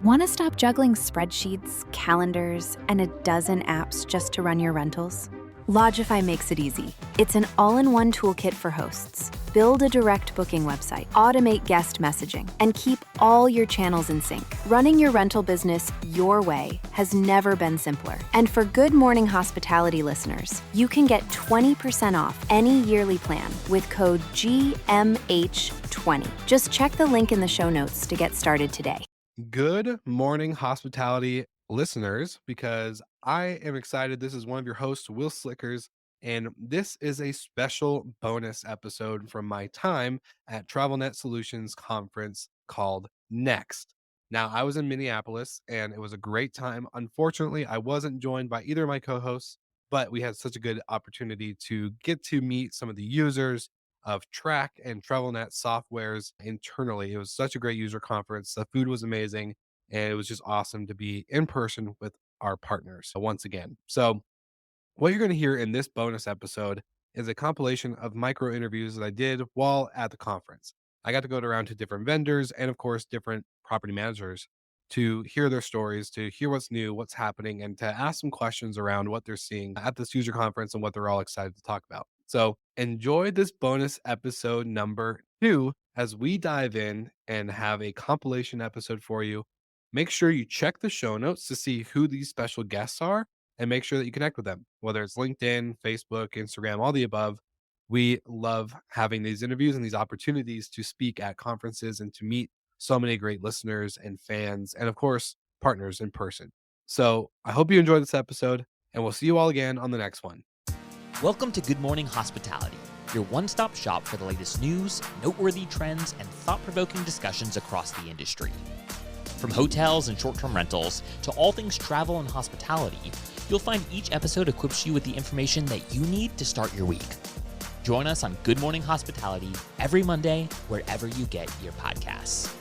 Want to stop juggling spreadsheets, calendars, and a dozen apps just to run your rentals? Logify makes it easy. It's an all-in-one toolkit for hosts. Build a direct booking website, automate guest messaging, and keep all your channels in sync. Running your rental business your way has never been simpler. And for Good Morning Hospitality listeners, you can get 20% off any yearly plan with code GMH20. Just check the link in the show notes to get started today. Good morning, hospitality listeners, because I am excited. This is one of your hosts, Will Slickers, and this is a special bonus episode from my time at TravelNet Solutions conference called Next. Now, I was in Minneapolis and it was a great time. Unfortunately, I wasn't joined by either of my co-hosts, but we had such a good opportunity to get to meet some of the users of Track and TravelNet softwares internally. It was such a great user conference. The food was amazing, and it was just awesome to be in person with our partners once again. So what you're going to hear in this bonus episode is a compilation of micro interviews that I did while at the conference. I got to go around to different vendors and, of course, different property managers to hear their stories, to hear what's new, what's happening, and to ask some questions around what they're seeing at this user conference and what they're all excited to talk about. So enjoy this bonus episode number 2 as we dive in and have a compilation episode for you. Make sure you check the show notes to see who these special guests are and make sure that you connect with them, whether it's LinkedIn, Facebook, Instagram, all the above. We love having these interviews and these opportunities to speak at conferences and to meet so many great listeners and fans, and of course, partners in person. So I hope you enjoyed this episode, and we'll see you all again on the next one. Welcome to Good Morning Hospitality, your one-stop shop for the latest news, noteworthy trends, and thought-provoking discussions across the industry. From hotels and short-term rentals to all things travel and hospitality, you'll find each episode equips you with the information that you need to start your week. Join us on Good Morning Hospitality every Monday, wherever you get your podcasts.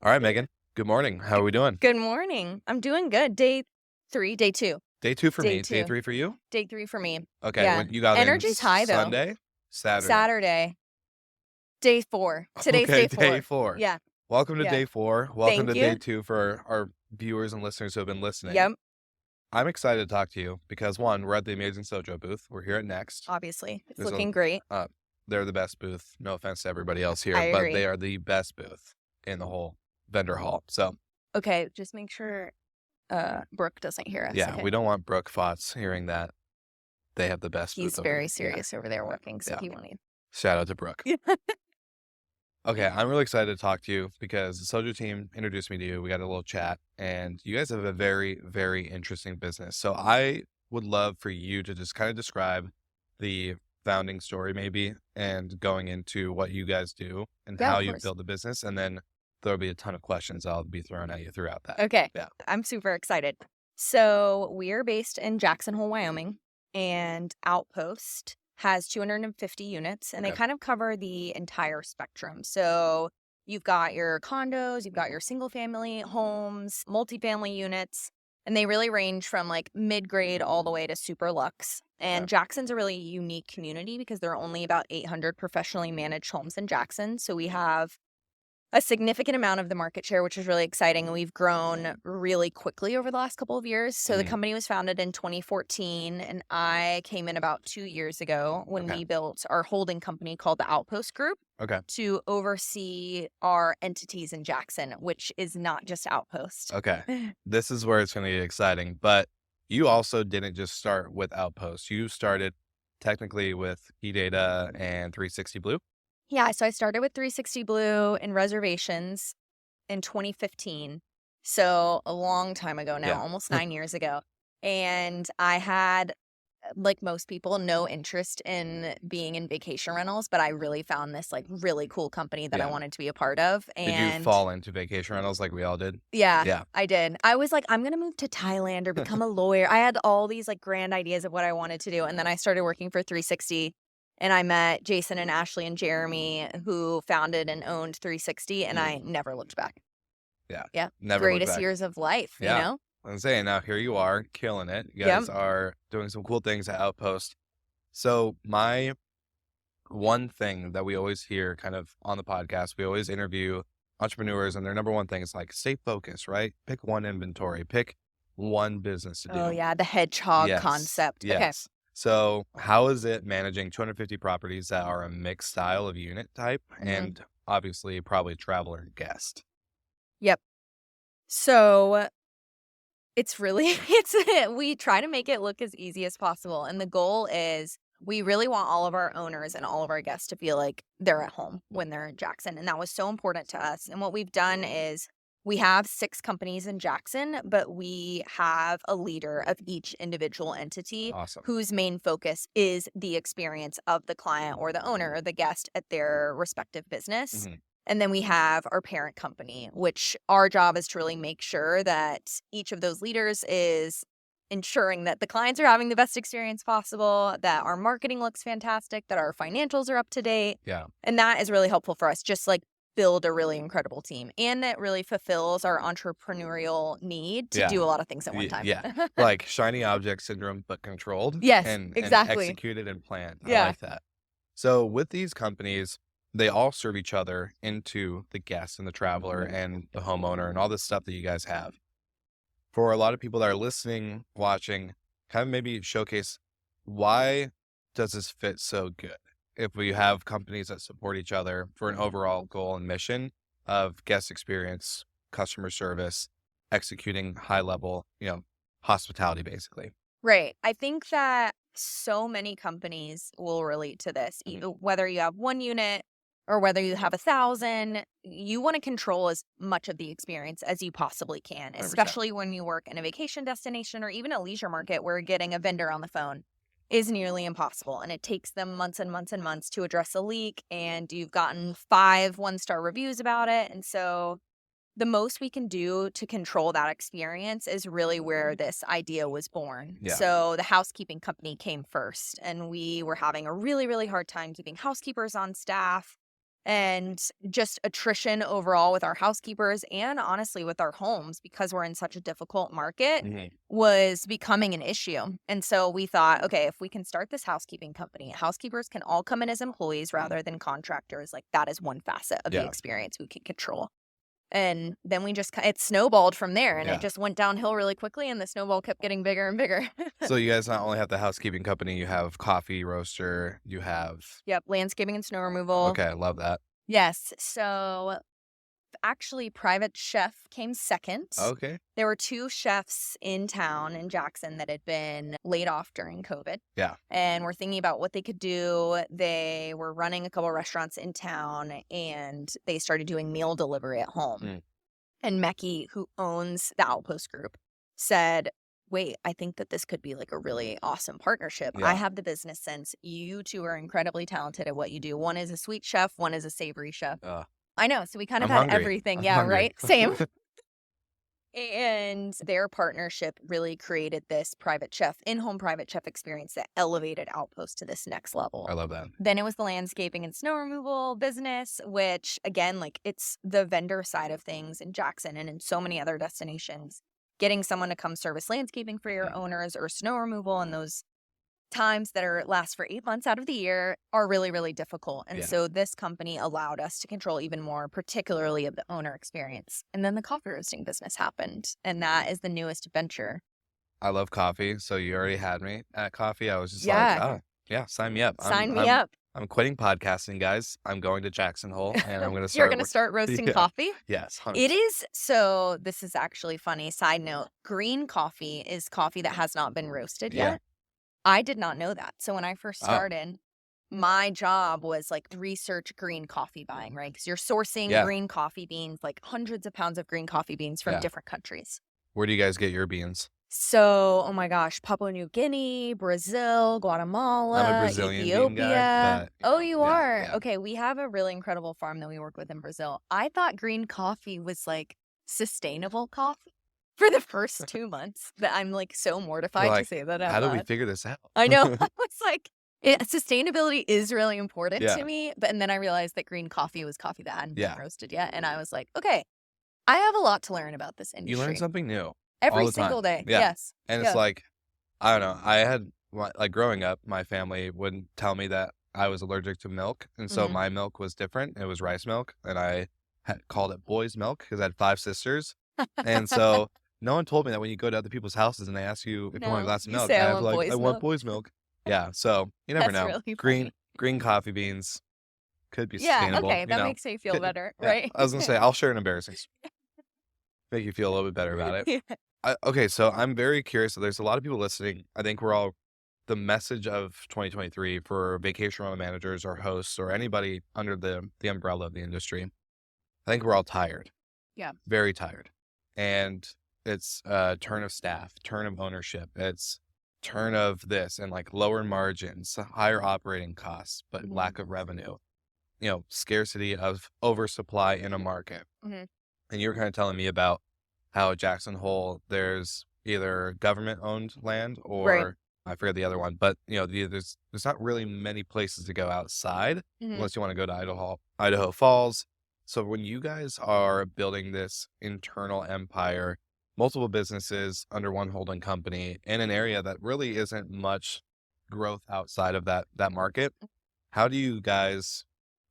All right, Megan. Good morning. How are we doing? Good morning. I'm doing good. Day 2. Day 2 for Day me. two. Day 3 for you? Day 3 for me. Okay. Yeah. When you got Energy's in high, though. Sunday? Saturday. Saturday. Day 4. Today's Okay, day 4. day 4. Yeah. Welcome to Yeah. day 4. Welcome Thank to you. day 2 for our viewers and listeners who have been listening. Yep. I'm excited to talk to you because, one, we're at the Amazing Sojo booth. We're here at Next. Obviously. It's There's looking great. They're the best booth. No offense to everybody else here, I but agree. they are the best booth in the whole vendor hall. So, Okay. Just make sure Brooke doesn't hear us. yeah, Okay. we don't want Brooke Fotz hearing that they have the best He's booth. over very there. serious over there working, so Yeah. he won't even. Shout out to Brooke. Okay, I'm really excited to talk to you because the Sojo team introduced me to you. We got a little chat, and you guys have a very, very interesting business. So I would love for you to just kind of describe the founding story maybe and going into what you guys do and Yeah, how of you course. build the business. And then there'll be a ton of questions I'll be throwing at you throughout that. Okay. Yeah. I'm super excited. So we are based in Jackson Hole, Wyoming, and Outpost has 250 units, and they Okay. kind of cover the entire spectrum. So you've got your condos, you've got your single family homes, multifamily units, and they really range from like mid-grade all the way to super luxe. And Okay. Jackson's a really unique community because there are only about 800 professionally managed homes in Jackson. So we have a significant amount of the market share, which is really exciting. And we've grown really quickly over the last couple of years. So the Mhm. company was founded in 2014, and I came in about 2 years ago when Okay. we built our holding company called the Outpost Group Okay. to oversee our entities in Jackson, which is not just Outpost. Okay. This is where it's going to get exciting. But you also didn't just start with Outpost. You started technically with eData and 360 Blue. Yeah, so I started with 360 Blue and reservations in 2015. So a long time ago now, Yeah. almost 9 years ago. And I had, like most people, no interest in being in vacation rentals, but I really found this like really cool company that I Yeah. wanted to be a part of. Did you And fall into vacation rentals like we all did? yeah, Yeah. I did. I was like, I'm going to move to Thailand or become a lawyer. I had all these like grand ideas of what I wanted to do. And then I started working for 360. And I met Jason and Ashley and Jeremy, who founded and owned 360, and I never looked back. Yeah. Yeah. Never looked Greatest back. years of life, Yeah. you know? I'm saying now here you are killing it. You guys are doing some cool things at Outpost. So my one thing that we always hear kind of on the podcast, we always interview entrepreneurs, and their number one thing is like, stay focused, right? Pick one inventory, pick one business to do. Oh, yeah. The hedgehog Yes. concept. Okay. Yes. So how is it managing 250 properties that are a mixed style of unit type and obviously probably traveler and guest? Yep. So it's really, we try to make it look as easy as possible. And the goal is we really want all of our owners and all of our guests to feel like they're at home when they're in Jackson. And that was so important to us. And what we've done is we have 6 companies in Jackson, but we have a leader of each individual entity Awesome. whose main focus is the experience of the client or the owner or the guest at their respective business. And then we have our parent company, which our job is to really make sure that each of those leaders is ensuring that the clients are having the best experience possible, that our marketing looks fantastic, that our financials are up to date. Yeah. And that is really helpful for us, just like build a really incredible team. And that really fulfills our entrepreneurial need to do a lot of things at one time. Yeah. Like shiny object syndrome, but controlled. Yes, and exactly. executed and planned. Yeah. I like that. So with these companies, they all serve each other into the guest and the traveler and the homeowner and all this stuff that you guys have. For a lot of people that are listening, watching, kind of maybe showcase why does this fit so good? If we have companies that support each other for an overall goal and mission of guest experience, customer service, executing high level, hospitality, basically. Right. I think that so many companies will relate to this, whether you have 1 unit or whether you have 1,000, you want to control as much of the experience as you possibly can, 100%. especially when you work in a vacation destination or even a leisure market where getting a vendor on the phone is nearly impossible. And it takes them months and months and months to address a leak. And you've gotten 5 one-star reviews about it. And so the most we can do to control that experience is really where this idea was born. Yeah. So the housekeeping company came first, and we were having a really, really hard time keeping housekeepers on staff. And just attrition overall with our housekeepers and honestly with our homes, because we're in such a difficult market, was becoming an issue. And so we thought, okay, if we can start this housekeeping company, housekeepers can all come in as employees rather than contractors. Like that is one facet of the experience we can control. And then it snowballed from there, and it just went downhill really quickly, and the snowball kept getting bigger and bigger. So you guys not only have the housekeeping company, you have coffee roaster, you have... Yep, landscaping and snow removal. Okay, I love that. Yes. So actually, private chef came second. Okay. There were 2 chefs in town in Jackson that had been laid off during COVID. Yeah. And were thinking about what they could do. They were running a couple of restaurants in town, and they started doing meal delivery at home. And Mecky, who owns the Outpost Group, said, wait, I think that this could be like a really awesome partnership. Yeah. I have the business sense. You 2 are incredibly talented at what you do. One is a sweet chef, one is a savory chef. I know. So we kind of I'm had hungry. everything. I'm yeah, hungry. right? Same. And their partnership really created this in-home private chef experience that elevated Outpost to this next level. I love that. Then it was the landscaping and snow removal business, which again, like it's the vendor side of things in Jackson and in so many other destinations. Getting someone to come service landscaping for your owners or snow removal in those times that last for 8 months out of the year are really, really difficult. And so this company allowed us to control even more, particularly of the owner experience. And then the coffee roasting business happened. And that is the newest venture. I love coffee. So you already had me at coffee. I was just sign me up. Sign me up. I'm quitting podcasting, guys. I'm going to Jackson Hole, and I'm going to start. You're going to start roasting coffee? Yes. 100%. It is. So this is actually funny. Side note, green coffee is coffee that has not been roasted yet. I did not know that. So when I first started, my job was like research green coffee buying, right? Because you're sourcing green coffee beans, like hundreds of pounds of green coffee beans from different countries. Where do you guys get your beans? So, oh my gosh, Papua New Guinea, Brazil, Guatemala, I'm a Brazilian bean Ethiopia. guy, but, oh, you are? yeah. Okay, we have a really incredible farm that we work with in Brazil. I thought green coffee was like sustainable coffee for the first 2 months. That I'm like so mortified to say that out How do we loud. figure this out? I know. It's like sustainability is really important to me. And then I realized that green coffee was coffee that hadn't been roasted yet. And I was like, okay, I have a lot to learn about this industry. You learn something new. Every all the single time. day. Yeah. Yes. And it's like, I don't know. I had, like growing up, my family wouldn't tell me that I was allergic to milk, and so Mhm. my milk was different. It was rice milk, and I had called it boys' milk because I had 5 sisters, and so no one told me that when you go to other people's houses and they ask you if you want a No, glass of you milk, say I I have want like, "I boys' want milk. boys' milk." Yeah, so you never That's know. really Green funny. green coffee beans could be Yeah, sustainable, okay, that makes me feel Could better, yeah, right? I was gonna say, I'll share an embarrassing make you feel a little bit better about it. Yeah. Okay, so I'm very curious. So there's a lot of people listening. I think we're all the message of 2023 for vacation rental managers or hosts or anybody under the umbrella of the industry. I think we're all tired, Yeah. very tired, and it's turn of staff, turn of ownership. It's turn of this and like lower margins, higher operating costs, but Mhm. lack of revenue. Scarcity of oversupply in a market. Mhm. And you were kind of telling me about how Jackson Hole, there's either government owned land Right. or I forget the other one, but there's not really many places to go outside Mhm. unless you want to go to Idaho Falls. So when you guys are building this internal empire, multiple businesses under one holding company in an area that really isn't much growth outside of that market, how do you guys,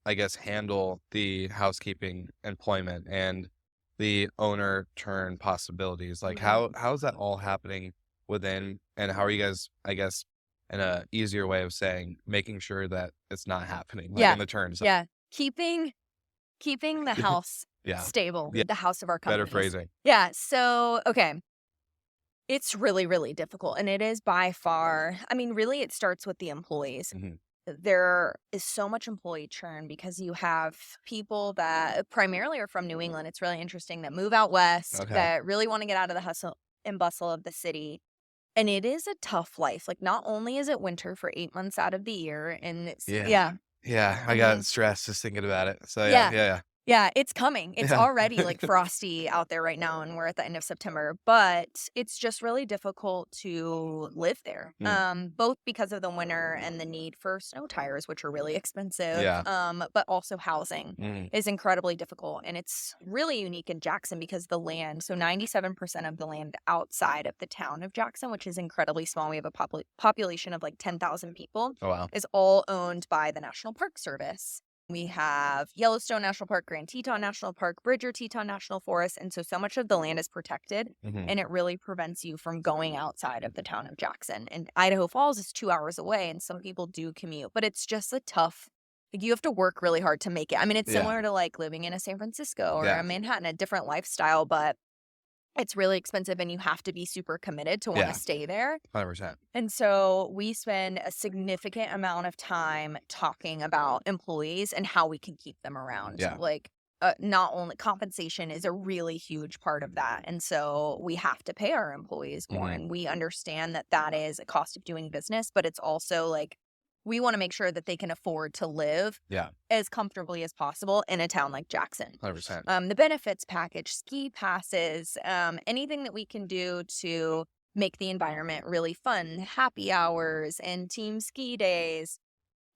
I guess, handle the housekeeping employment and the owner turn possibilities? Like Mhm. how's that all happening within, and how are you guys, I guess, in a easier way of saying, making sure that it's not happening, like Yeah. in the turn side? Yeah. Keeping the house Yeah. stable, Yeah. the house of our Better companies. phrasing. Yeah, so, okay, it's really, really difficult, and it is by far I mean, really, it starts with the employees. Mhm. There is so much employee churn because you have people that primarily are from New England, it's really interesting, that move out west, Okay. that really wanna get out of the hustle and bustle of the city, and it is a tough life, like, not only is it winter for 8 months out of the year, and it's Yeah. yeah. Yeah. I got Mhm. stressed just thinking about it. So yeah, Yeah. yeah, Yeah, it's coming. It's yeah. already, like, frosty out there right now, and we're at the end of September, but it's just really difficult to live there, Mm. both because of the winter and the need for snow tires, which are really expensive, Yeah. but also housing Mm. is incredibly difficult, and it's really unique in Jackson because the land 97% of the land outside of the town of Jackson, which is incredibly small, we have a population of, like, 10,000 people, Oh wow. is all owned by the National Park Service. We have Yellowstone National Park, Grand Teton National Park, Bridger Teton National Forest, and so much of the land is protected, Mhm. and it really prevents you from going outside of the town of Jackson. And Idaho Falls is 2 hours away, and some people do commute, but it's just a tough like, you have to work really hard to make it. I mean, it's Yeah. similar to, like, living in a San Francisco or a Yeah. Manhattan, a different lifestyle, but it's really expensive, and you have to be super committed to wanna Yeah. stay there. 100%. And so we spend a significant amount of time talking about employees and how we can keep them around. Yeah. Like, not only compensation is a really huge part of that. And so we have to pay our employees more. Mhm. And we understand that that is a cost of doing business, but it's also like we want to make sure that they can afford to live Yeah. as comfortably as possible in a town like Jackson. 100%. The benefits package, ski passes, anything that we can do to make the environment really fun, happy hours and team ski days.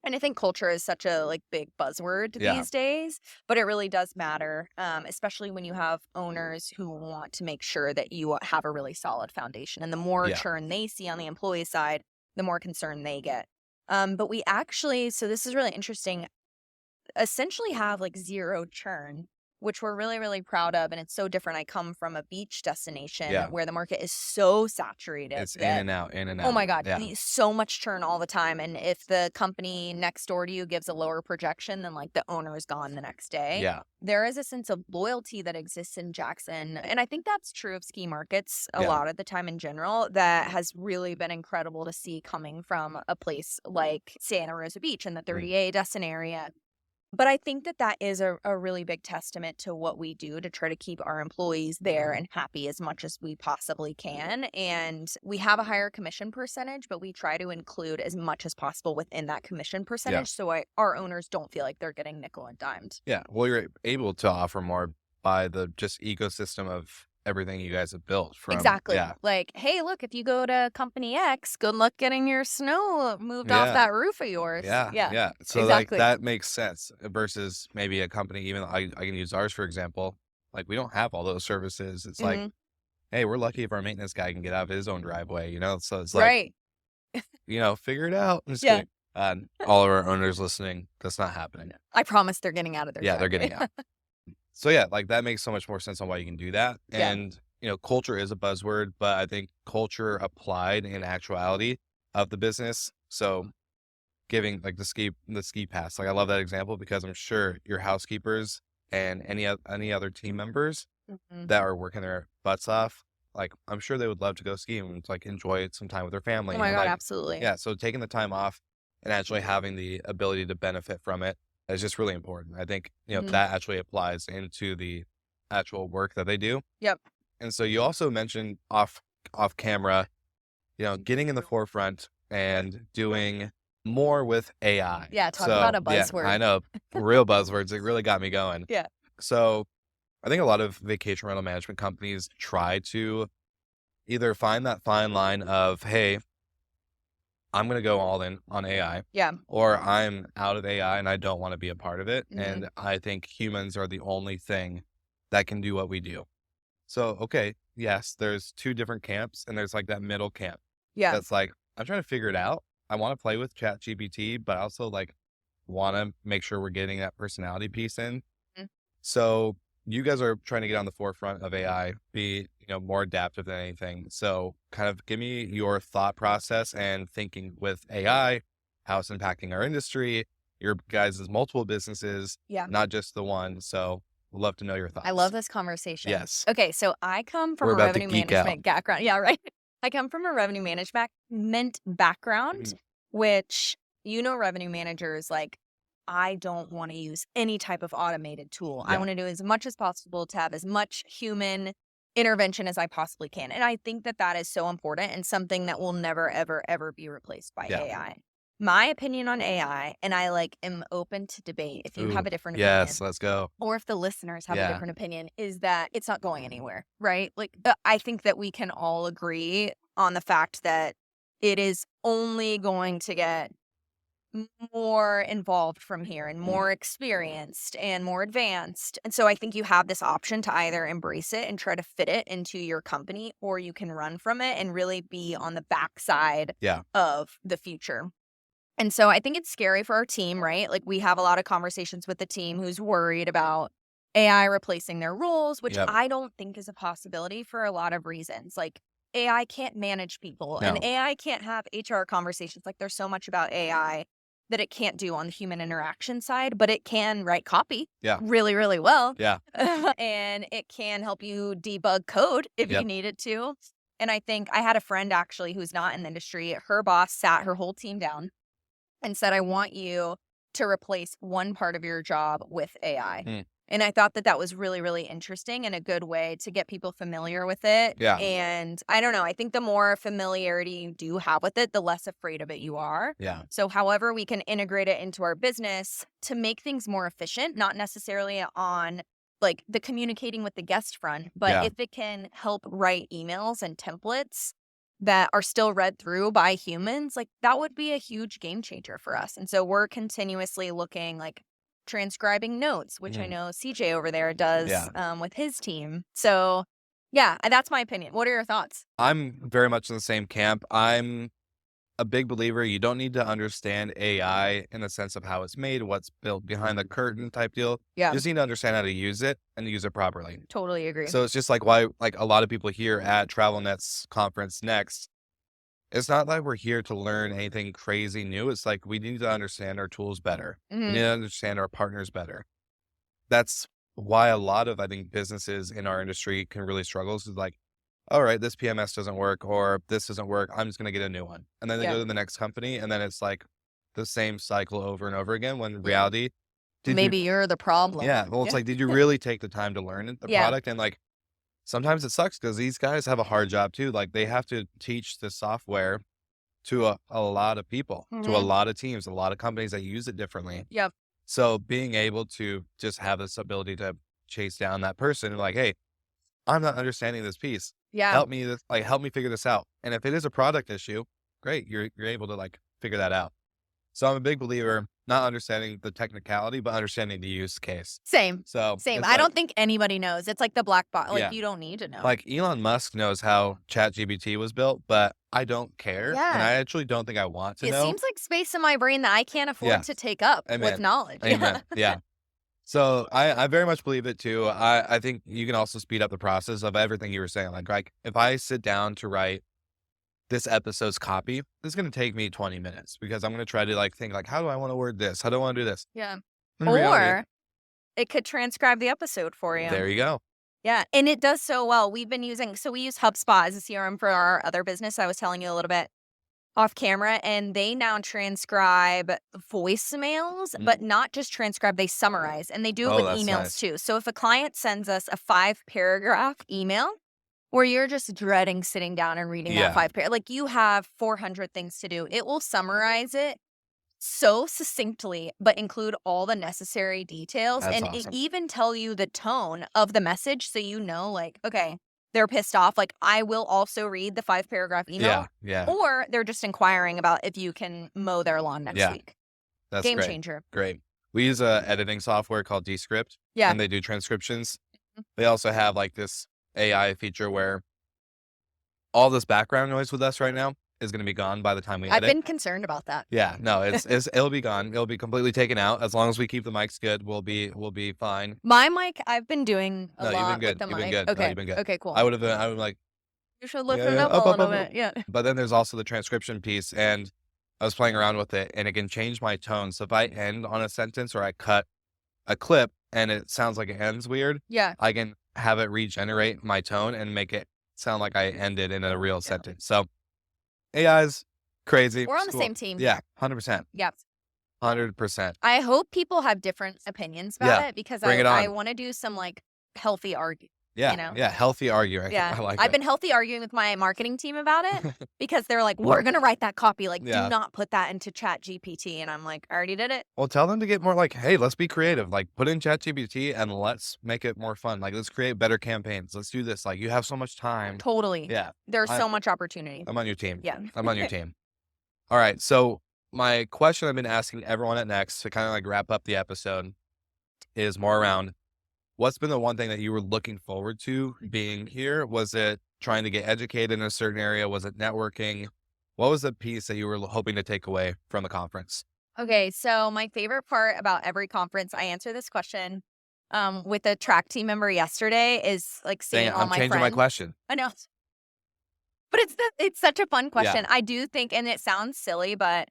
And I think culture is such a like big buzzword Yeah. these days, but it really does matter, especially when you have owners who want to make sure that you have a really solid foundation. And the more Yeah. churn they see on the employee side, the more concern they get. But we actually, so this is really interesting, essentially have like zero churn, which we're really, really proud of. And it's so different. I come from a beach destination Yeah. where the market is so saturated It's in that, and out, in and out. oh my God, Yeah. so much churn all the time. And if the company next door to you gives a lower projection, then like the owner is gone the next day. Yeah. There is a sense of loyalty that exists in Jackson. And I think that's true of ski markets a Yeah. lot of the time in general. That has really been incredible to see coming from a place like Santa Rosa Beach and the 30A Destin area. But I think that that is a really big testament to what we do to try to keep our employees there and happy as much as we possibly can. And we have a higher commission percentage, but we try to include as much as possible within that commission percentage so our owners don't feel like they're getting nickel and dimed. Yeah. Well, you're able to offer more by the just ecosystem of everything you guys have built from. Exactly. Yeah. Like, hey, look, if you go to company X, good luck getting your snow moved off Yeah. that roof of yours. Yeah. Yeah. Yeah. So Exactly. like that makes sense versus maybe a company, even I can use ours, for example. Like we don't have all those services. It's like, Mhm. hey, we're lucky if our maintenance guy can get out of his own driveway, So it's like, Right. figure it out. I'm just Yeah. kidding. All of our owners listening, that's not happening. I promise they're getting out of their Yeah, they're driveway. getting out. So yeah, like that makes so much more sense on why you can do that. Yeah. And, culture is a buzzword, but I think culture applied in actuality of the business. So giving like the ski pass, like I love that example because I'm sure your housekeepers and any other team members Mhm. that are working their butts off, like I'm sure they would love to go ski and like enjoy some time with their family. Oh my And God, like, absolutely. yeah, so taking the time off and actually having the ability to benefit from it is just really important. I think, Mhm. that actually applies into the actual work that they do. Yep. And so you also mentioned off camera, getting in the forefront and doing more with AI. Yeah, talk So about a yeah, buzzword. I know, real buzzwords. It really got me going. Yeah. So I think a lot of vacation rental management companies try to either find that fine line of, hey, I'm going to go all in on AI, Yeah. or I'm out of AI and I don't want to be a part of it. Mhm. And I think humans are the only thing that can do what we do. So, okay, yes, there's two different camps and there's like that middle camp Yeah. that's like, I'm trying to figure it out. I want to play with Chat GPT, but I also like want to make sure we're getting that personality piece in. Mhm. So you guys are trying to get on the forefront of AI, be, more adaptive than anything. So kind of give me your thought process and thinking with AI, how it's impacting our industry, your guys' multiple businesses, Yeah. not just the one. So we'd love to know your thoughts. I love this conversation. Yes. Okay, so I come from We're a about to revenue geek management background. Yeah, right. I come from a revenue management background, Mhm. which revenue managers like I don't want to use any type of automated tool. I Yeah. want to do as much as possible to have as much human intervention as I possibly can. And I think that that is so important and something that will never ever ever be replaced by Yeah. AI. My opinion on AI, and I am open to debate if you Ooh, have a different yes, opinion let's go. or if the listeners have a Yeah. different opinion, is that it's not going anywhere, right? Like, I think that we can all agree on the fact that it is only going to get more involved from here and more experienced and more advanced. And so I think you have this option to either embrace it and try to fit it into your company, or you can run from it and really be on the backside Yeah. of the future. And so I think it's scary for our team, right? Like we have a lot of conversations with the team who's worried about AI replacing their roles, which Yep. I don't think is a possibility for a lot of reasons. Like AI can't manage people and No. AI can't have HR conversations. Like there's so much about AI that it can't do on the human interaction side, but it can write copy Yeah. really, really well. Yeah. And it can help you debug code if you Yep. need it to. And I think I had a friend actually who's not in the industry. Her boss sat her whole team down and said, I want you to replace one part of your job with AI. Mm. And I thought that that was really, really interesting and a good way to get people familiar with it. Yeah. And I don't know, I think the more familiarity you do have with it, the less afraid of it you are. Yeah. So however we can integrate it into our business to make things more efficient, not necessarily on like the communicating with the guest front, but Yeah. if it can help write emails and templates that are still read through by humans, like that would be a huge game changer for us. And so we're continuously looking like transcribing notes, which I Mhm. know CJ over there does Yeah. with his team. So yeah, that's my opinion. What are your thoughts? I'm very much in the same camp. I'm a big believer you don't need to understand AI in the sense of how it's made, what's built behind the curtain type deal. Yeah, You just need to understand how to use it and use it properly. totally agree. So it's just like why like a lot of people here at TravelNet's conference next, it's not like we're here to learn anything crazy new. It's like we need to understand our tools better. We Mhm. need to understand our partners better. That's why a lot of I think businesses in our industry can really struggle. Is like, all right, this PMS doesn't work or this doesn't work. I'm just gonna get a new one. And then they Yeah. go to the next company and then it's like the same cycle over and over again when in Yeah. reality, did Maybe you you're the problem. yeah, well it's like, did you really take the time to learn the Yeah. product? And like sometimes it sucks because these guys have a hard job too. Like they have to teach the software to a lot of people, to a Mhm. lot of teams, a lot of companies that use it differently. Yep. So being able to just have this ability to chase down that person and like, hey, I'm not understanding this piece. Yeah. Help me figure this out. And if it is a product issue, great. You're able to like figure that out. So I'm a big believer not understanding the technicality, but understanding the use case. Same. So Same. it's I like, don't think anybody knows. It's like the black box. Like Yeah. you don't need to know. like Elon Musk knows how ChatGPT was built, but I don't care. And Yeah. I actually don't think I want to It know. seems like space in my brain that I can't afford Yeah. to take up with Amen. knowledge. Amen. Yeah. So I very much believe it too. I think you can also speed up the process of everything you were saying. Like if I sit down to write this episode's copy, this is going to take me 20 minutes because I'm going to try to like think like, how do I want to word this? How do I want to do this? Yeah. In reality, Or it could transcribe the episode for you. there you go. Yeah. And it does so well. We use HubSpot as a CRM for our other business. I was telling you a little bit off camera, and they now transcribe voicemails, but not just transcribe, they summarize, and they do it Oh, with that's emails nice. too. So if a client sends us a 5-paragraph email where you're just dreading sitting down and reading Yeah. that 5-paragraph, like you have 400 things to do, it will summarize it so succinctly, but include all the necessary details. That's And awesome. it even tell you the tone of the message. So you know, like, okay, they're pissed off. Like I will also read the 5-paragraph email. Yeah. Or they're just inquiring about if you can mow their lawn next Yeah. week. That's Game great. changer. Great. We use a editing software called Descript. Yeah. And they do transcriptions. They also have like this AI feature where all this background noise with us right now is going to be gone by the time we I've edit. been concerned about that. Yeah, no, it'll be gone. It'll be completely taken out. As long as we keep the mics good, we'll be fine. My mic, I've been doing a No, you've been lot good. with the You've been mic. good. No, Okay. you've been good. Okay, cool. I would like, You should lift yeah, it yeah, up up, a up, little up, bit. Yeah. but then there's also the transcription piece, and I was playing around with it, and it can change my tone. So if I end on a sentence or I cut a clip and it sounds like it ends weird, Yeah. I can have it regenerate my tone and make it sound like I ended in a real sentence. So AI's crazy. We're on the Cool. same team. Yeah, 100%. Yeah. 100%. I hope people have different opinions about Yeah, it because bring it I on. want to do some like healthy argue. Yeah, You know? yeah, healthy arguing. Yeah. I like I've it. been healthy arguing with my marketing team about it because they're like, we're going to write that copy. Like, Yeah. do not put that into Chat GPT. And I'm like, I already did it. Well, tell them to get more like, hey, let's be creative. Like, put in ChatGPT and let's make it more fun. Like, let's create better campaigns. Let's do this. Like, you have so much time. Totally. Yeah, There's I- so much opportunity. I'm on your team. Yeah. I'm on your team. All right. So, my question I've been asking everyone at Next to kind of like wrap up the episode is more around what's been the one thing that you were looking forward to being here? Was it trying to get educated in a certain area? Was it networking? What was the piece that you were hoping to take away from the conference? Okay. So, my favorite part about every conference, I answer this question with a track team member yesterday is like seeing Dang, all I'm my changing my friends. question. I know. But it's such a fun question. I do think, and it sounds silly, but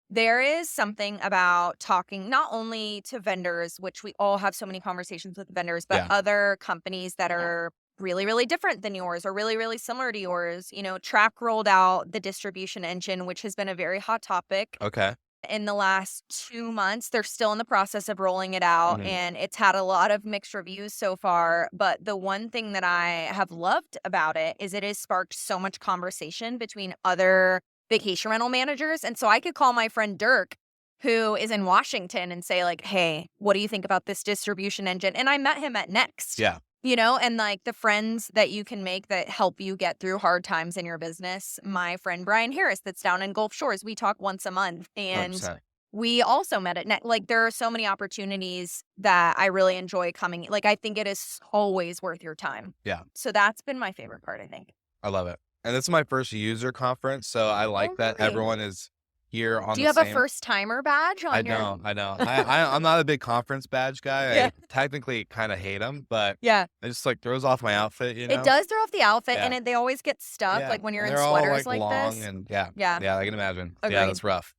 there is something about talking not only to vendors, which we all have so many conversations with vendors, but Yeah. other companies that are really, really different than yours or really, really similar to yours. You know, Track rolled out the distribution engine, which has been a very hot topic Okay. in the last 2 months. They're still in the process of rolling it out, Mhm. and it's had a lot of mixed reviews so far. But the one thing that I have loved about it is it has sparked so much conversation between other vacation rental managers. And so I could call my friend Dirk, who is in Washington, and say like, hey, what do you think about this distribution engine? And I met him at Next. Yeah. You know, and like the friends that you can make that help you get through hard times in your business. My friend Brian Harris, that's down in Gulf Shores, we talk once a month. And 100%. we also met at Next. Like there are so many opportunities that I really enjoy coming. Like I think it is always worth your time. Yeah. So that's been my favorite part, I think. I love it. And this is my first user conference, so I like that really? everyone is here on Do the you have same. a first timer badge on I your? know. I'm not a big conference badge guy. Yeah. I technically kind of hate them, but Yeah. it just like throws off my outfit, you know? It does throw off the outfit, Yeah. and they always get stuck, Yeah. like when you're And in they're all, sweaters like long this. and yeah, Yeah. I can imagine. Yeah, Agreed. that's rough.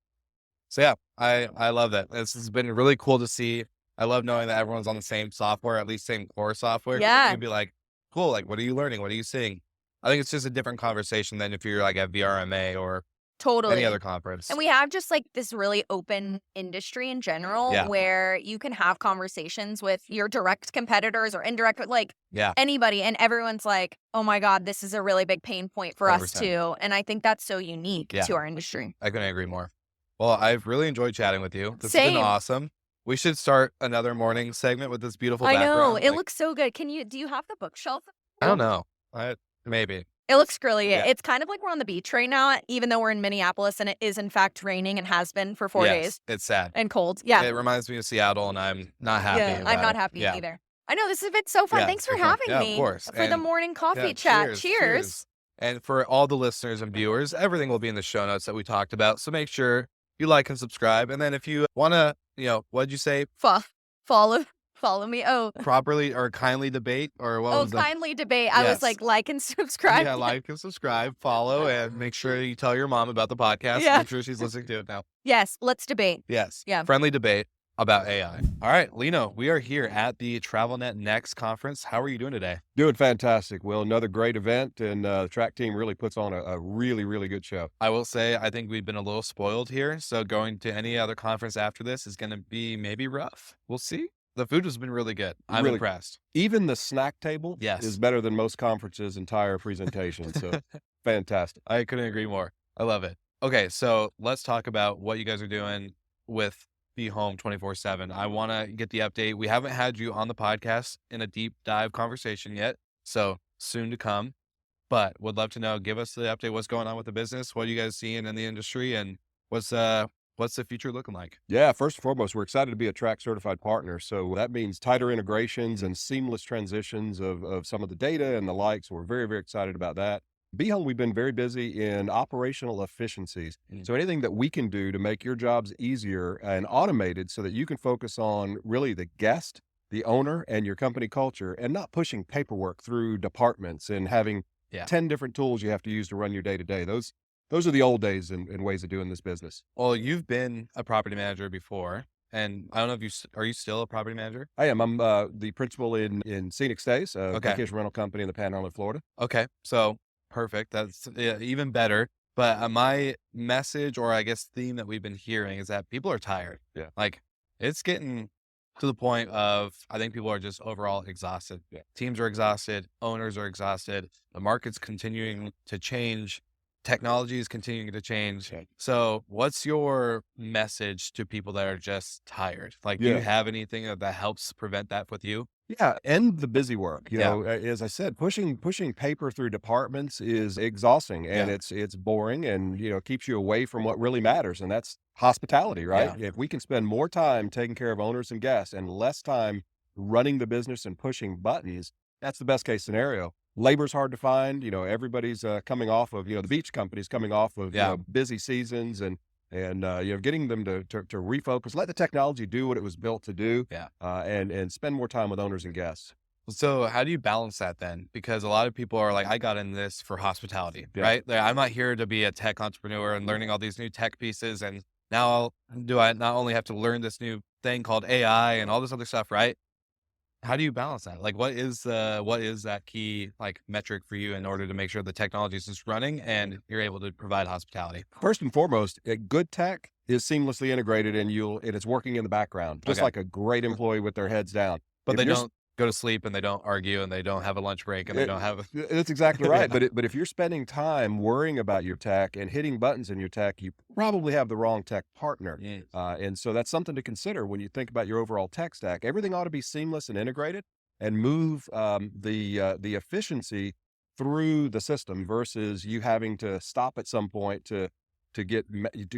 So yeah, I love that. This has been really cool to see. I love knowing that everyone's on the same software, at least same core software. 'Cause Yeah. You'd be like, cool. Like, what are you learning? What are you seeing? I think it's just a different conversation than if you're like at VRMA or Totally. any other conference. And we have just like this really open industry in general Yeah. where you can have conversations with your direct competitors or indirect, like Yeah, anybody. And everyone's like, oh my God, this is a really big pain point for us 100%. too. And I think that's so unique Yeah. to our industry. I couldn't agree more. Well, I've really enjoyed chatting with you. This has Same. been awesome. We should start another morning segment with this beautiful I know. background. It Like, looks so good. Do you have the bookshelf? I don't know. Maybe. It looks really, Yeah. it's kind of like we're on the beach right now, even though we're in Minneapolis and it is in fact raining and has been for 4 days It's sad. and cold. Yeah. It reminds me of Seattle, and I'm not happy Yeah, about I'm not it. happy Yeah. either. I know, this has been so fun. Yeah, Thanks it's for been fun. having Yeah, of me course. for the And morning coffee yeah, chat. cheers. And for all the listeners and viewers, everything will be in the show notes that we talked about. So make sure you like and subscribe. And then if you want to, what'd you say? Follow me. Oh, Properly or kindly debate, or what was that? kindly debate. I was Yes. like and subscribe. Yeah, like and subscribe, follow, and make sure you tell your mom about the podcast. Yeah. Make sure she's listening to it now. Yes, let's debate. Yes. Yeah. Friendly debate about AI. All right, Lino, we are here at the TravelNet Next conference. How are you doing today? Doing fantastic, Will. Another great event, and the track team really puts on a really, really good show. I will say, I think we've been a little spoiled here. So going to any other conference after this is going to be maybe rough. We'll see. The food has been really good. I'm Really- impressed. Even the snack table Yes. is better than most conferences' entire presentation. So fantastic. I couldn't agree more. I love it. Okay, so let's talk about what you guys are doing with Be Home 24/7. I want to get the update. We haven't had you on the podcast in a deep dive conversation yet, so soon to come. But would love to know, give us the update. What's going on with the business? What are you guys seeing in the industry? And what's the future looking like? Yeah, first and foremost, we're excited to be a track certified partner. So that means tighter integrations and seamless transitions of some of the data and the like. So we're very, very excited about that. Be Home, we've been very busy in operational efficiencies. So anything that we can do to make your jobs easier and automated so that you can focus on really the guest, the owner, and your company culture, and not pushing paperwork through departments and having 10 different tools you have to use to run your day-to-day. Those are the old days and ways of doing this business. Well, you've been a property manager before, and I don't know if are you still a property manager? I am. I'm the principal in Scenic Stays, Okay. vacation rental company in the Panhandle of Florida. Okay, so perfect. That's even better. But my message, or I guess theme that we've been hearing, is that people are tired. Yeah. Like it's getting to the point of, I think people are just overall exhausted. Yeah. Teams are exhausted. Owners are exhausted. The market's continuing to change. Technology is continuing to change. Okay. So what's your message to people that are just tired? Like, do you Yeah. have anything that helps prevent that with you? Yeah, and the busy work. You Yeah. know, as I said, pushing paper through departments is exhausting, and Yeah. it's boring, and keeps you away from what really matters, and that's hospitality, right? If we can spend more time taking care of owners and guests and less time running the business and pushing buttons, that's the best case scenario. Labor's hard to find. Everybody's coming off of the beach companies coming off of busy seasons and getting them to refocus, let the technology do what it was built to do, and spend more time with owners and guests. So how do you balance that then? Because a lot of people are like, I got in this for hospitality, Yeah. right? Like, I'm not here to be a tech entrepreneur and learning all these new tech pieces. And now do I not only have to learn this new thing called AI and all this other stuff, right? How do you balance that? Like, what is that key metric for you in order to make sure the technology is just running and you're able to provide hospitality? First and foremost, a good tech is seamlessly integrated, and it's working in the background, just Okay. like a great employee with their heads down. But If they you're don't go to sleep, and they don't argue, and they don't have a lunch break, and they don't have That's exactly right. Yeah. But if you're spending time worrying about your tech and hitting buttons in your tech, you probably have the wrong tech partner. Yes. And so that's something to consider when you think about your overall tech stack. Everything ought to be seamless and integrated, and move the efficiency through the system versus you having to stop at some point to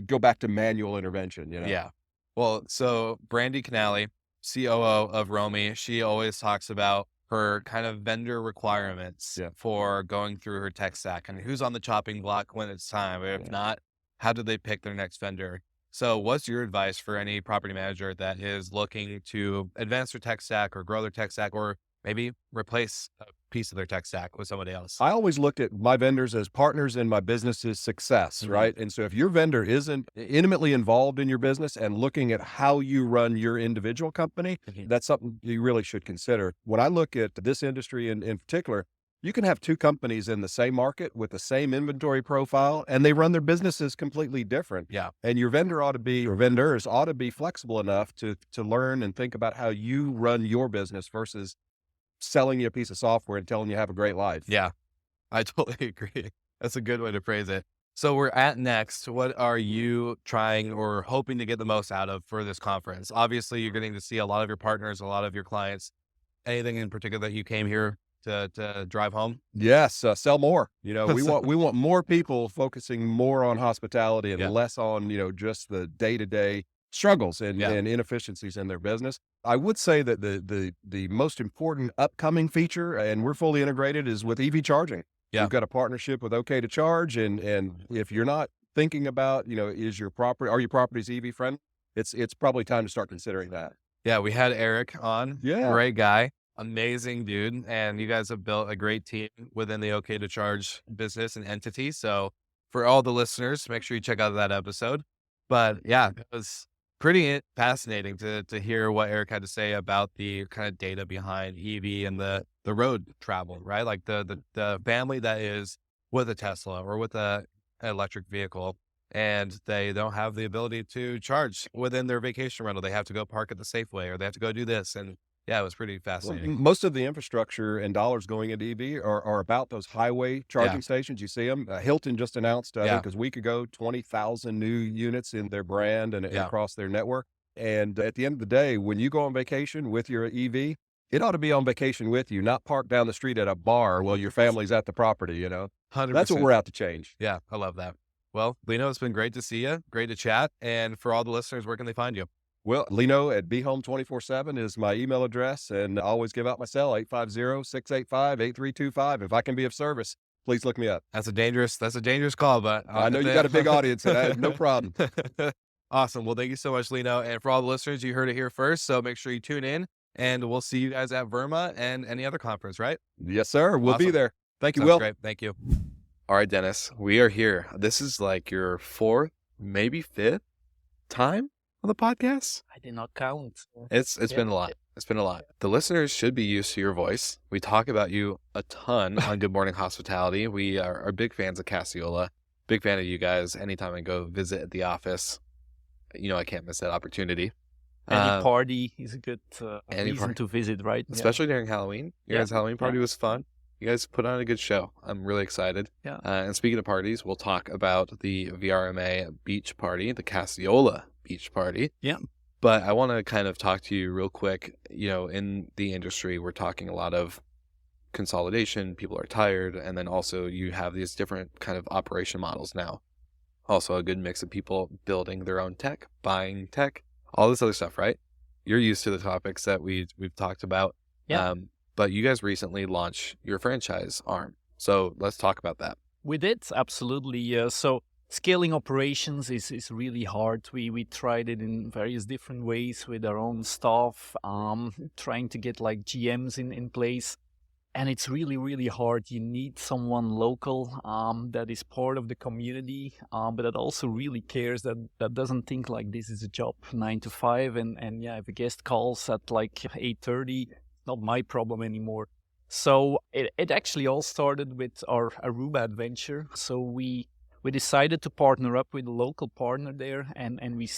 go back to manual intervention. Yeah. Well, so Brandy Canali, COO of Romy, she always talks about her kind of vendor requirements for going through her tech stack and who's on the chopping block when it's time. If not, how do they pick their next vendor? So what's your advice for any property manager that is looking to advance their tech stack or grow their tech stack, or maybe replace a piece of their tech stack with somebody else? I always looked at my vendors as partners in my business's success, right? And so if your vendor isn't intimately involved in your business and looking at how you run your individual company, that's something you really should consider. When I look at this industry in particular, you can have two companies in the same market with the same inventory profile, and they run their businesses completely different. Yeah. And your vendors ought to be flexible enough to learn and think about how you run your business versus selling you a piece of software and telling you have a great life. Yeah, I totally agree. That's a good way to phrase it. So we're at Next. What are you trying or hoping to get the most out of for this conference? Obviously, you're getting to see a lot of your partners, a lot of your clients. Anything in particular that you came here to drive home? Yes, sell more. We want more people focusing more on hospitality and Yeah. less on, just the day-to-day struggles and, Yeah. and inefficiencies in their business. I would say that the most important upcoming feature, and we're fully integrated, is with EV charging. Yeah. We've got a partnership with OK to Charge, and if you're not thinking about, are your properties EV friendly? It's probably time to start considering that. Yeah, we had Eric on. Yeah. Great guy. Amazing dude. And you guys have built a great team within the OK to Charge business and entity. So for all the listeners, make sure you check out that episode. But yeah, it was pretty fascinating to hear what Eric had to say about the kind of data behind EV and the road travel, right? Like the family that is with a Tesla or with an electric vehicle, and they don't have the ability to charge within their vacation rental. They have to go park at the Safeway, or they have to go do this. And yeah, it was pretty Well, fascinating. most of the infrastructure and dollars going into EV are about those highway charging stations. You see them. Hilton just announced, I think, a week ago, 20,000 new units in their brand and across their network. And at the end of the day, when you go on vacation with your EV, it ought to be on vacation with you, not parked down the street at a bar while your family's at the property. 100%. That's what we're out to change. Yeah, I love that. Well, Lino, it's been great to see you. Great to chat. And for all the listeners, where can they find you? Well, Lino at BeHome247 is my email address, and I always give out my cell, 850-685-8325. If I can be of service, please look me up. That's a dangerous call, but I know you got a big audience, and no problem. Awesome. Well, thank you so much, Lino. And for all the listeners, you heard it here first. So make sure you tune in, and we'll see you guys at Verma and any other conference, right? Yes, sir. We'll be Awesome. there. Thank you, Sounds Will. great. Thank you. All right, Dennis, we are here. This is like your fourth, maybe fifth time on the podcast. I did not count. It's been a lot. It's been a lot. The listeners should be used to your voice. We talk about you a ton on Good Morning Hospitality. We are big fans of Cassiola. Big fan of you guys. Anytime I go visit at the office, I can't miss that opportunity. Any party is a good reason to visit, right? Especially during Halloween. Your guys' Halloween party was fun. You guys put on a good show. I'm really excited. Yeah. And speaking of parties, we'll talk about the VRMA beach party, the Cassiola beach party. Yeah. But I want to kind of talk to you real quick. In the industry, we're talking a lot of consolidation. People are tired. And then also you have these different kind of operation models now. Also a good mix of people building their own tech, buying tech, all this other stuff, right? You're used to the topics that we've talked about. Yeah. But you guys recently launched your franchise arm. So let's talk about that. We did, absolutely. So scaling operations is really hard. We tried it in various different ways with our own staff, trying to get like GMs in place. And it's really, really hard. You need someone local that is part of the community, but that also really cares, that doesn't think like this is a job 9 to 5. And if a guest calls at like 8:30, not my problem anymore. So it actually all started with our Aruba adventure. So we decided to partner up with a local partner there, and we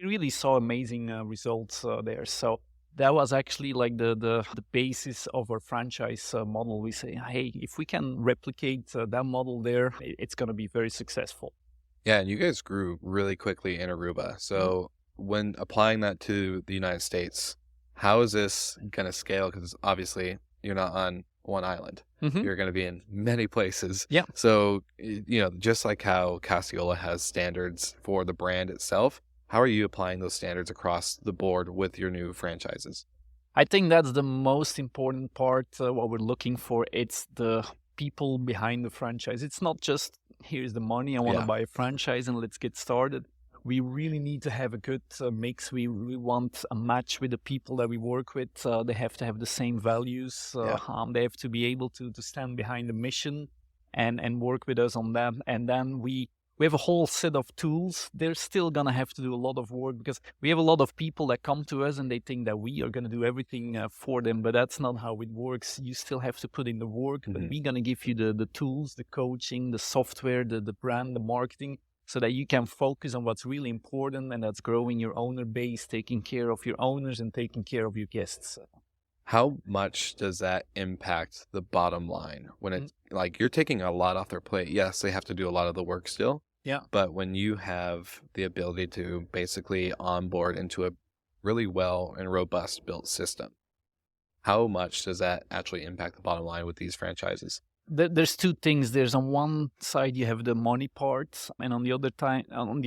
really saw amazing results there. So that was actually like the basis of our franchise model. We say, hey, if we can replicate that model there, it's going to be very successful. Yeah, and you guys grew really quickly in Aruba. So when applying that to the United States, how is this going to scale? Because obviously you're not on one island. Mm-hmm. You're going to be in many places. Yeah. So, just like how Cassiola has standards for the brand itself, how are you applying those standards across the board with your new franchises? I think that's the most important part, what we're looking for. It's the people behind the franchise. It's not just, here's the money, I want to buy a franchise and let's get started. We really need to have a good mix. We want a match with the people that we work with. They have to have the same values. They have to be able to stand behind the mission and work with us on that. And then we have a whole set of tools. They're still going to have to do a lot of work because we have a lot of people that come to us and they think that we are going to do everything for them, but that's not how it works. You still have to put in the work, but we're going to give you the tools, the coaching, the software, the brand, the marketing, so that you can focus on what's really important, and that's growing your owner base, taking care of your owners and taking care of your guests. How much does that impact the bottom line when it's like you're taking a lot off their plate? Yes, they have to do a lot of the work still. Yeah. But when you have the ability to basically onboard into a really well and robust built system, how much does that actually impact the bottom line with these franchises? There's two things. There's on one side you have the money part, and on the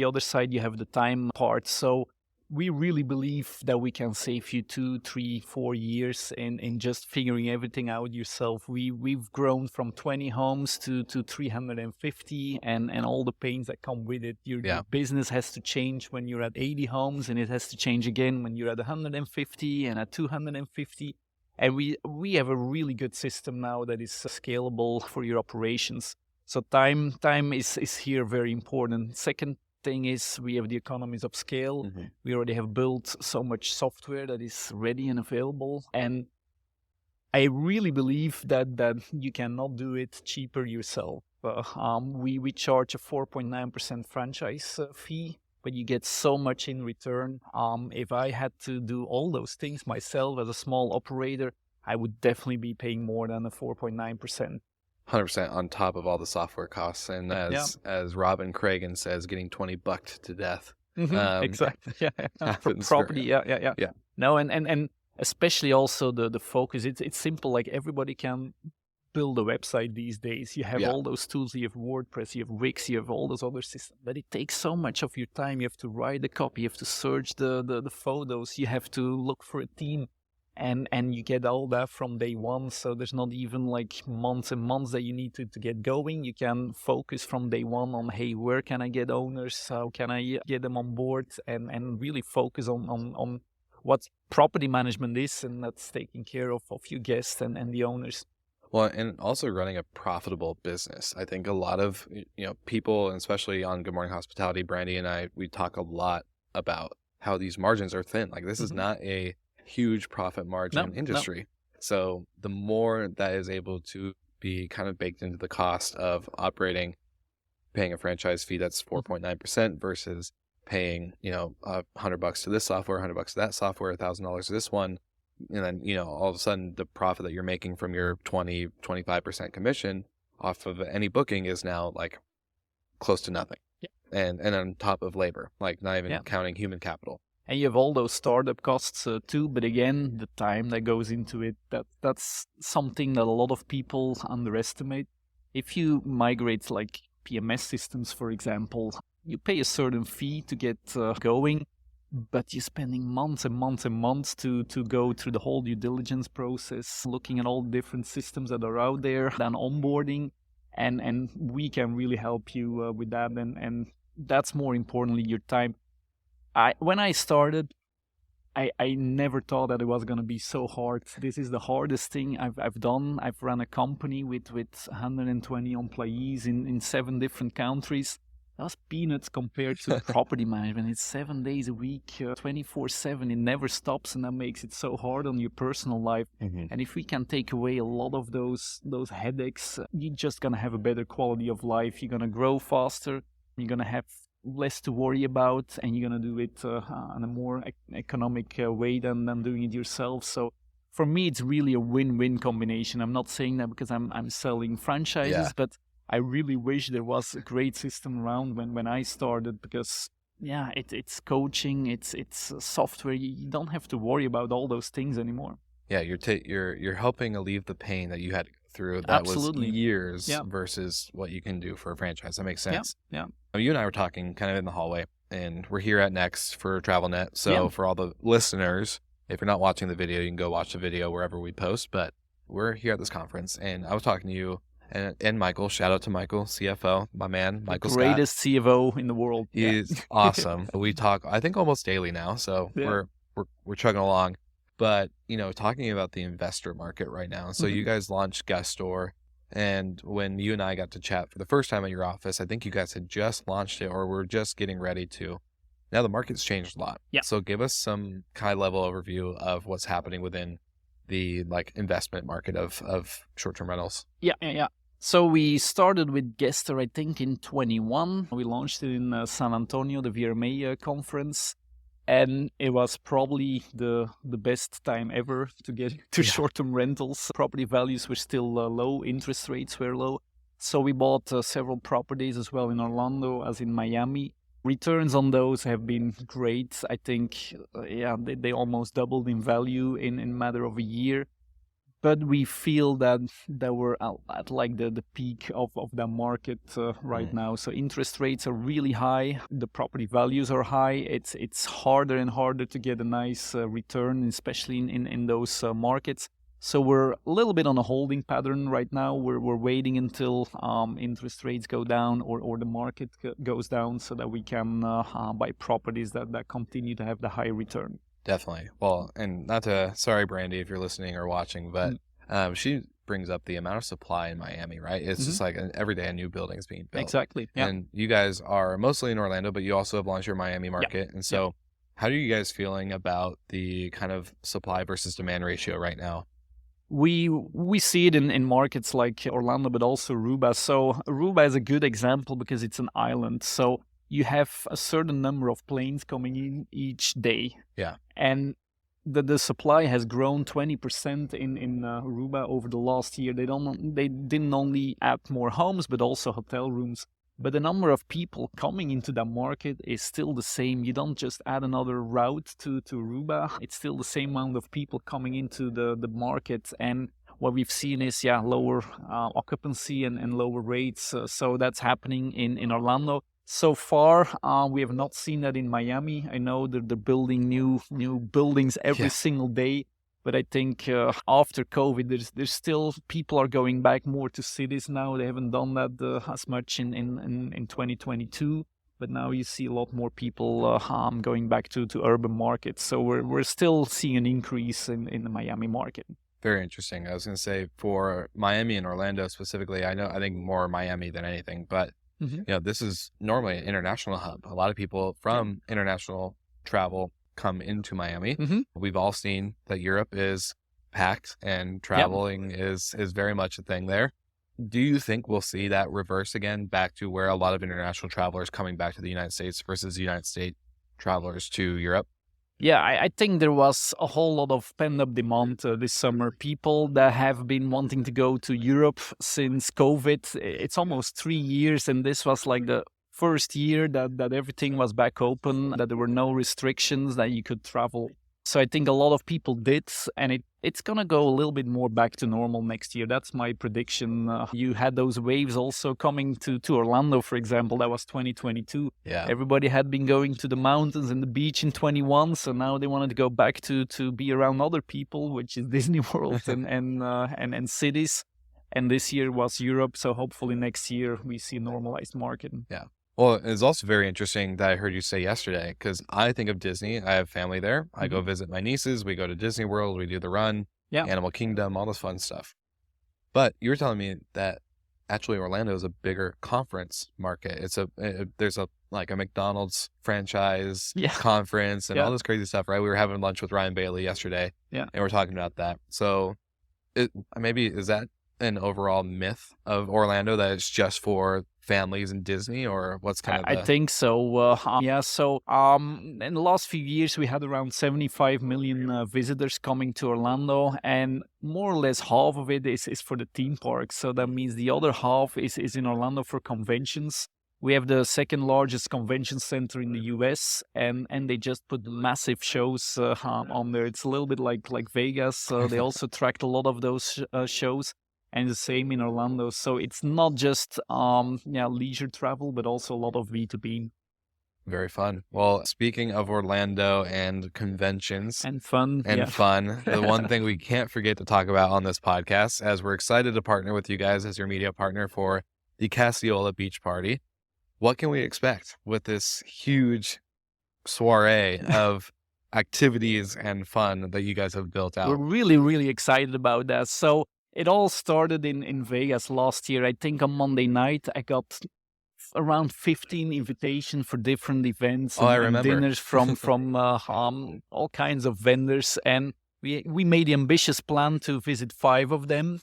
other side you have the time part. So we really believe that we can save you 2, 3, 4 years in just figuring everything out yourself. We've grown from 20 homes to 350, and all the pains that come with it. Your business has to change when you're at 80 homes, and it has to change again when you're at 150 and at 250. And we have a really good system now that is scalable for your operations. So time is here very important. Second thing is we have the economies of scale. Mm-hmm. We already have built so much software that is ready and available. And I really believe that you cannot do it cheaper yourself. We charge a 4.9% franchise fee, but you get so much in return. If I had to do all those things myself as a small operator, I would definitely be paying more than a 4.9%. 100% on top of all the software costs. And as Robin Cragen says, getting 20 bucked to death. Exactly. Yeah. For happens property. for- Yeah. No, and especially also the focus. It's simple. Like everybody can build a website these days. You have all those tools. You have WordPress, you have Wix, you have all those other systems. But it takes so much of your time. You have to write the copy. You have to search the photos. You have to look for a team. And you get all that from day one. So there's not even like months and months that you need to get going. You can focus from day one on, hey, where can I get owners? How can I get them on board? And really focus on what property management is, and that's taking care of your guests and the owners. Well, and also running a profitable business. I think a lot of people, and especially on Good Morning Hospitality, Brandy and I, we talk a lot about how these margins are thin. Like this is not a huge profit margin industry. So the more that is able to be kind of baked into the cost of operating, paying a franchise fee that's 4.9% versus paying, $100 to this software, $100 to that software, $1,000 to this one. And then, all of a sudden the profit that you're making from your 25% commission off of any booking is now like close to nothing. Yeah. And on top of labor, like not even counting human capital. And you have all those startup costs too, but again, the time that goes into it, that's something that a lot of people underestimate. If you migrate like PMS systems, for example, you pay a certain fee to get going, but you're spending months and months and months to go through the whole due diligence process, looking at all the different systems that are out there, then onboarding, and we can really help you with that, and that's more importantly your time. When I started, I never thought that it was going to be so hard. This is the hardest thing I've done. I've run a company with 120 employees in 7 different countries. That's peanuts compared to property management. It's 7 days a week, 24/7. It never stops, and that makes it so hard on your personal life. Mm-hmm. And if we can take away a lot of those headaches, you're just going to have a better quality of life. You're going to grow faster. You're going to have less to worry about, and you're going to do it in a more economic way than doing it yourself. So for me, it's really a win-win combination. I'm not saying that because I'm selling franchises, but I really wish there was a great system around when I started, because it's coaching, it's software. You don't have to worry about all those things anymore. Yeah, you're helping alleviate the pain that you had to go through. That Absolutely. was years versus what you can do for a franchise. That makes sense. Yeah. You and I were talking kind of in the hallway, and we're here at Next for TravelNet. So for all the listeners, if you're not watching the video, you can go watch the video wherever we post. But we're here at this conference, and I was talking to you and Michael. Shout out to Michael, CFO, my man, Michael Scott. Greatest CFO in the world. He's awesome. We talk, I think, almost daily now. So we're chugging along. But, talking about the investor market right now. So you guys launched Guest Store. And when you and I got to chat for the first time at your office, I think you guys had just launched it or were just getting ready to. Now the market's changed a lot. Yeah. So give us some high-level overview of what's happening within the investment market of short-term rentals. Yeah. So we started with Guest Store, I think, in 21. We launched it in San Antonio, the VRMA conference. And it was probably the best time ever to get to short-term rentals. Property values were still low, interest rates were low. So we bought several properties as well in Orlando as in Miami. Returns on those have been great. I think, they almost doubled in value in a matter of a year. but we feel that we're at like the peak of the market right now. So interest rates are really high. The property values are high. It's harder and harder to get a nice return, especially in those markets. So we're a little bit on a holding pattern right now. We're waiting until interest rates go down or the market goes down so that we can buy properties that continue to have the high return. Definitely. Well, and sorry, Brandy, if you're listening or watching, but she brings up the amount of supply in Miami, right? It's just like every day a new building is being built. Exactly. Yeah. And you guys are mostly in Orlando, but you also have launched your Miami market. And so how are you guys feeling about the kind of supply versus demand ratio right now? We see it in markets like Orlando, but also Aruba. So Aruba is a good example because it's an island. So you have a certain number of planes coming in each day. Yeah. And the supply has grown 20% in Aruba over the last year. They didn't only add more homes, but also hotel rooms. But the number of people coming into that market is still the same. You don't just add another route to Aruba. It's still the same amount of people coming into the market. And what we've seen is, lower occupancy and lower rates. So that's happening in Orlando. So far, we have not seen that in Miami. I know that they're building new buildings every single day. But I think after COVID, there's still people are going back more to cities now. They haven't done that as much in 2022. But now you see a lot more people going back to urban markets. So we're still seeing an increase in the Miami market. Very interesting. I was going to say for Miami and Orlando specifically, I think more Miami than anything. But this is normally an international hub. A lot of people from international travel come into Miami. We've all seen that Europe is packed and traveling is very much a thing there. Do you think we'll see that reverse again back to where a lot of international travelers coming back to the United States versus the United States travelers to Europe? Yeah, I think there was a whole lot of pent-up demand this summer. People that have been wanting to go to Europe since COVID. It's almost 3 years, and this was like the first year that everything was back open, that there were no restrictions, that you could travel. So I think a lot of people did, and it's going to go a little bit more back to normal next year. That's my prediction. You had those waves also coming to Orlando, for example. That was 2022. Yeah. Everybody had been going to the mountains and the beach in 21, so now they wanted to go back to be around other people, which is Disney World and cities. And this year was Europe, so hopefully next year we see a normalized market. Yeah. Well, it's also very interesting that I heard you say yesterday, because I think of Disney. I have family there. I go visit my nieces. We go to Disney World. We do the run, Animal Kingdom, all this fun stuff. But you were telling me that actually Orlando is a bigger conference market. There's a McDonald's franchise conference and all this crazy stuff, right? We were having lunch with Ryan Bailey yesterday, and we're talking about that. So maybe is that an overall myth of Orlando that it's just for families and Disney, or what's kind of I think so. So in the last few years, we had around 75 million visitors coming to Orlando, and more or less half of it is for the theme parks. So that means the other half is in Orlando for conventions. We have the second largest convention center in the US, and they just put massive shows on there. It's a little bit like Vegas. They also tracked a lot of those shows. And the same in Orlando. So it's not just leisure travel, but also a lot of B2B. Very fun. Well, speaking of Orlando and conventions and fun, the one thing we can't forget to talk about on this podcast, as we're excited to partner with you guys as your media partner for the Cassiola Beach Party. What can we expect with this huge soiree of activities and fun that you guys have built out? We're really, really excited about that. So it all started in Vegas last year. I think on Monday night, I got around 15 invitations for different events and dinners from all kinds of vendors. And we made the ambitious plan to visit 5 of them.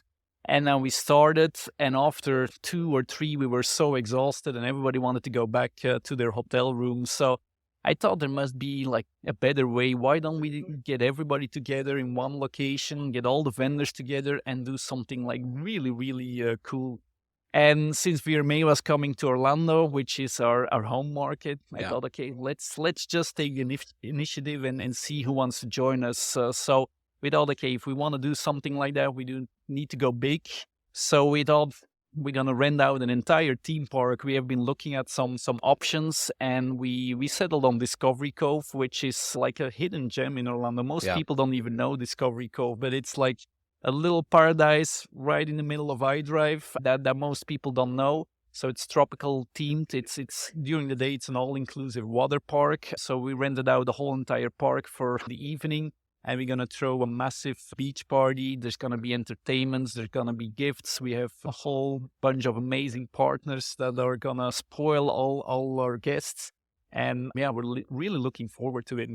And now we started, and after 2 or 3, we were so exhausted and everybody wanted to go back to their hotel rooms. So I thought there must be like a better way. Why don't we get everybody together in one location, get all the vendors together and do something like really, really cool. And since VRMA was coming to Orlando, which is our home market, I thought, okay, let's just take the initiative and see who wants to join us. So we thought, okay, if we want to do something like that, we do need to go big. So we thought we're going to rent out an entire theme park. We have been looking at some options, and we settled on Discovery Cove, which is like a hidden gem in Orlando. Most people don't even know Discovery Cove, but it's like a little paradise right in the middle of iDrive that most people don't know. So it's tropical themed. It's during the day, it's an all-inclusive water park. So we rented out the whole entire park for the evening. And we're going to throw a massive beach party. There's going to be entertainments. There's going to be gifts. We have a whole bunch of amazing partners that are going to spoil all our guests. And yeah, we're really looking forward to it.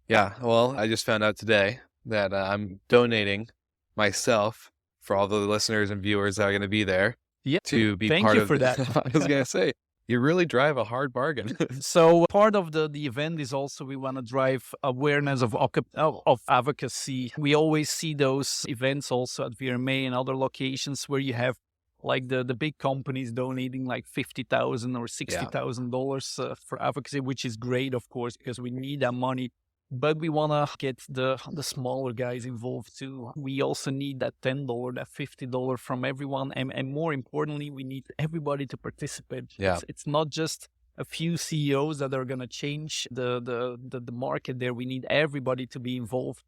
Yeah, well, I just found out today that I'm donating myself for all the listeners and viewers that are going to be there to be Thank part you of for that. I was going to say, you really drive a hard bargain. So part of the event is also we want to drive awareness of advocacy. We always see those events also at VRMA and other locations where you have like the big companies donating like $50,000 or $60,000 for advocacy, which is great, of course, because we need that money. But we want to get the smaller guys involved too. We also need that $10, that $50 from everyone. And more importantly, we need everybody to participate. Yeah. It's not just a few CEOs that are going to change the market there. We need everybody to be involved.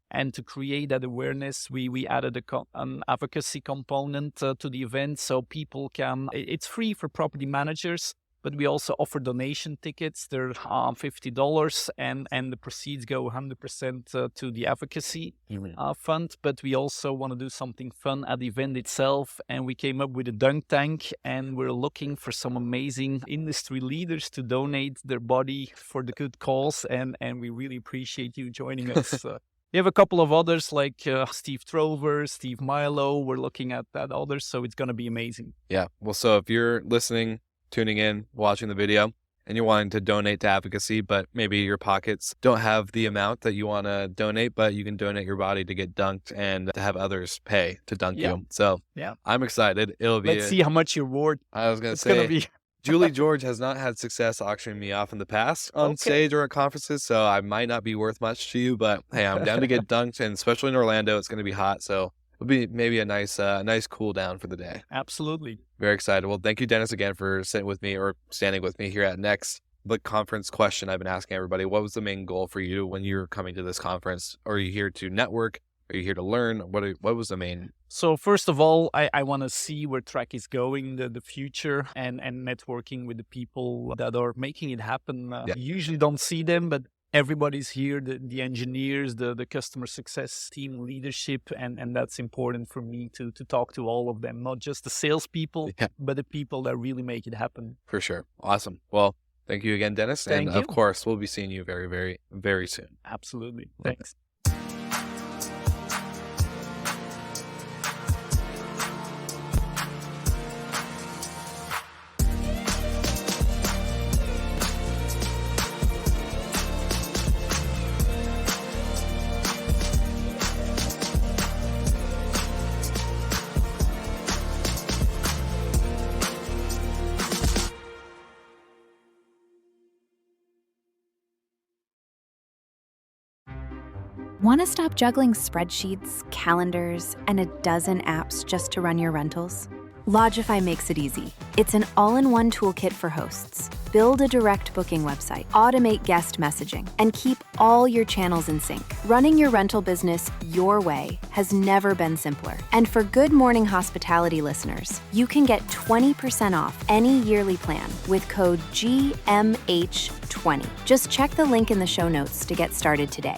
And to create that awareness, we added an advocacy component to the event so people can... It's free for property managers. But we also offer donation tickets. They're $50, and the proceeds go 100% to the advocacy fund. But we also want to do something fun at the event itself. And we came up with a dunk tank, and we're looking for some amazing industry leaders to donate their body for the good cause. And we really appreciate you joining us. We have a couple of others like Steve Trover, Steve Milo. We're looking at others, so it's going to be amazing. Yeah. Well, so if you're listening, tuning in, watching the video, and you're wanting to donate to advocacy, but maybe your pockets don't have the amount that you want to donate, but you can donate your body to get dunked and to have others pay to dunk you. So I'm excited. It'll be... Let's see how much you're worth. I was going to say, Julie George has not had success auctioning me off in the past on stage or at conferences, so I might not be worth much to you, but hey, I'm down to get dunked, and especially in Orlando, it's going to be hot, so it'll be maybe a nice cool down for the day. Absolutely. Very excited. Well, thank you, Dennis, again for sitting with me or standing with me here at Next. The conference question I've been asking everybody, what was the main goal for you when you were coming to this conference? Are you here to network? Are you here to learn? What was the main? So first of all, I want to see where track is going, the future, and networking with the people that are making it happen. You usually don't see them, but everybody's here, the engineers, the customer success team leadership, and that's important for me to talk to all of them, not just the salespeople, but the people that really make it happen. For sure. Awesome. Well, thank you again, Dennis. Thank you. Of course, we'll be seeing you very, very, very soon. Absolutely. Thanks. Want to stop juggling spreadsheets, calendars, and a dozen apps just to run your rentals? Logify makes it easy. It's an all-in-one toolkit for hosts. Build a direct booking website, automate guest messaging, and keep all your channels in sync. Running your rental business your way has never been simpler. And for Good Morning Hospitality listeners, you can get 20% off any yearly plan with code GMH20. Just check the link in the show notes to get started today.